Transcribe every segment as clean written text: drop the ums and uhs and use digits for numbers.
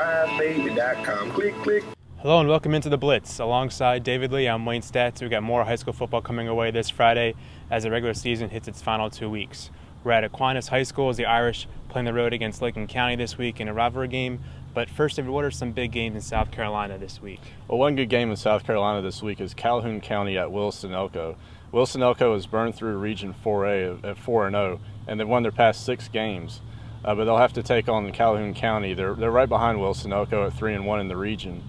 drivebaby.com. Click, click. Hello and welcome into the Blitz. Alongside David Lee, I'm Wayne Staats. We've got more high school football coming away this Friday as the regular season hits its final 2 weeks. We're at Aquinas High School as the Irish playing the road against Lincoln County this week in a rivalry game. But first, David, what are some big games in South Carolina this week? Well, one good game in South Carolina this week is Calhoun County at Wilson-Elko. Wilson-Elko has burned through Region 4A at 4-0, and they've won their past 6 games. But they'll have to take on Calhoun County. They're right behind Wilson-Elko at 3-1 in the region.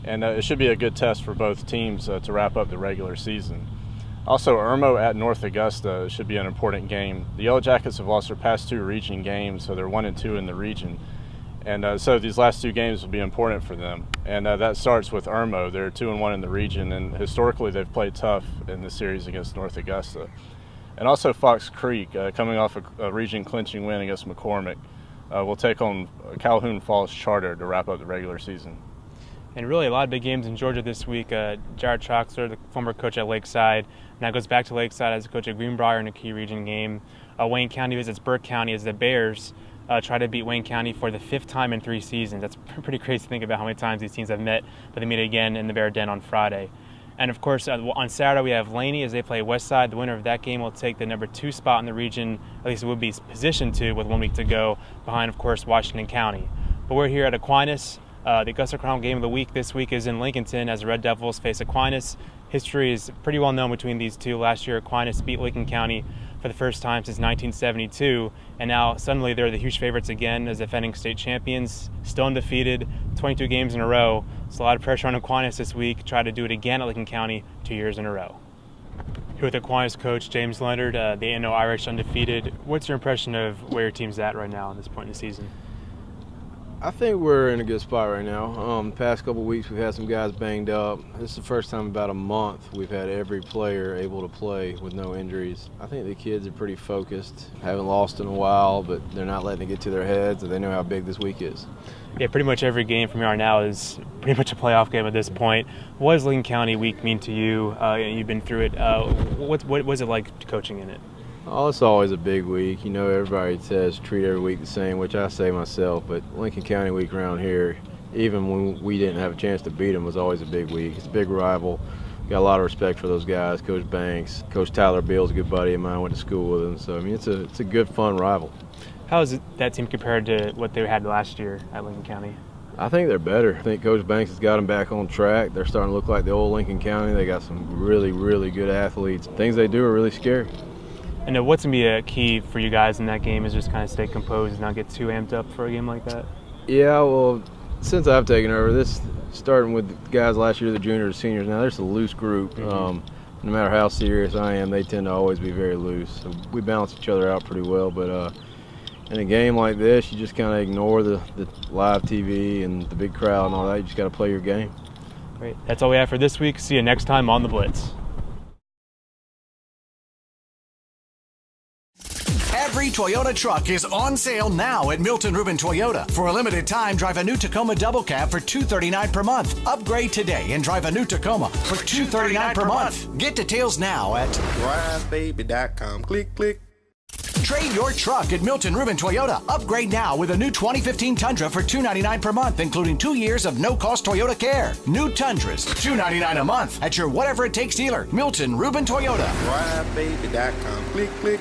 And it should be a good test for both teams to wrap up the regular season. Also, Irmo at North Augusta should be an important game. The Yellow Jackets have lost their past 2 region games, so they're 1-2 in the region. And so these last 2 games will be important for them. And that starts with Irmo. They're 2-1 in the region, and historically they've played tough in the series against North Augusta. And also Fox Creek, coming off a region clinching win against McCormick, will take on Calhoun Falls Charter to wrap up the regular season. And really a lot of big games in Georgia this week. Jared Troxler, the former coach at Lakeside, now goes back to Lakeside as a coach at Greenbrier in a key region game. Wayne County visits Burke County as the Bears try to beat Wayne County for the 5th time in 3 seasons. That's pretty crazy to think about how many times these teams have met, but they meet again in the Bear Den on Friday. And of course, on Saturday we have Laney as they play Westside. The winner of that game will take the number 2 spot in the region, at least it would be positioned to, with 1 week to go, behind, of course, Washington County. But we're here at Aquinas. The Augusta Chrome game of the week this week is in Lincolnton as the Red Devils face Aquinas. History is pretty well known between these two. Last year, Aquinas beat Lincoln County for the first time since 1972, and now suddenly they're the huge favorites again as defending state champions, still undefeated, 22 games in a row. So a lot of pressure on Aquinas this week, try to do it again at Lincoln County 2 years in a row. Here with Aquinas coach James Leonard, the NO Irish undefeated. What's your impression of where your team's at right now at this point in the season? I think we're in a good spot right now. The past couple of weeks we've had some guys banged up. This is the first time in about a month we've had every player able to play with no injuries. I think the kids are pretty focused. Haven't lost in a while, but they're not letting it get to their heads, and they know how big this week is. Yeah, pretty much every game from here on out is pretty much a playoff game at this point. What does Lincoln County week mean to you? You've been through it. What was it like coaching in it? Oh, it's always a big week. You know, everybody says treat every week the same, which I say myself, but Lincoln County week around here, even when we didn't have a chance to beat them, was always a big week. It's a big rival. Got a lot of respect for those guys. Coach Banks, Coach Tyler Bill's a good buddy of mine, went to school with him. So, I mean, it's a good, fun rival. How is that team compared to what they had last year at Lincoln County? I think they're better. I think Coach Banks has got them back on track. They're starting to look like the old Lincoln County. They got some really, really good athletes. Things they do are really scary. And what's going to be a key for you guys in that game is just kind of stay composed and not get too amped up for a game like that? Yeah, well, since I've taken over, this starting with guys last year, the juniors, seniors, now there's a loose group. Mm-hmm. No matter how serious I am, they tend to always be very loose. So we balance each other out pretty well. But in a game like this, you just kind of ignore the live TV and the big crowd and all that. You just got to play your game. Great. That's all we have for this week. See you next time on The Blitz. Every Toyota truck is on sale now at Milton Rubin Toyota. For a limited time, drive a new Tacoma Double Cab for $239 per month. Upgrade today and drive a new Tacoma for $239 per month. Get details now at drivebaby.com. Click, click. Trade your truck at Milton Rubin Toyota. Upgrade now with a new 2015 Tundra for $299 per month, including 2 years of no-cost Toyota care. New Tundras, $299 a month at your Whatever It Takes dealer. Milton Rubin Toyota. drivebaby.com. Click, click.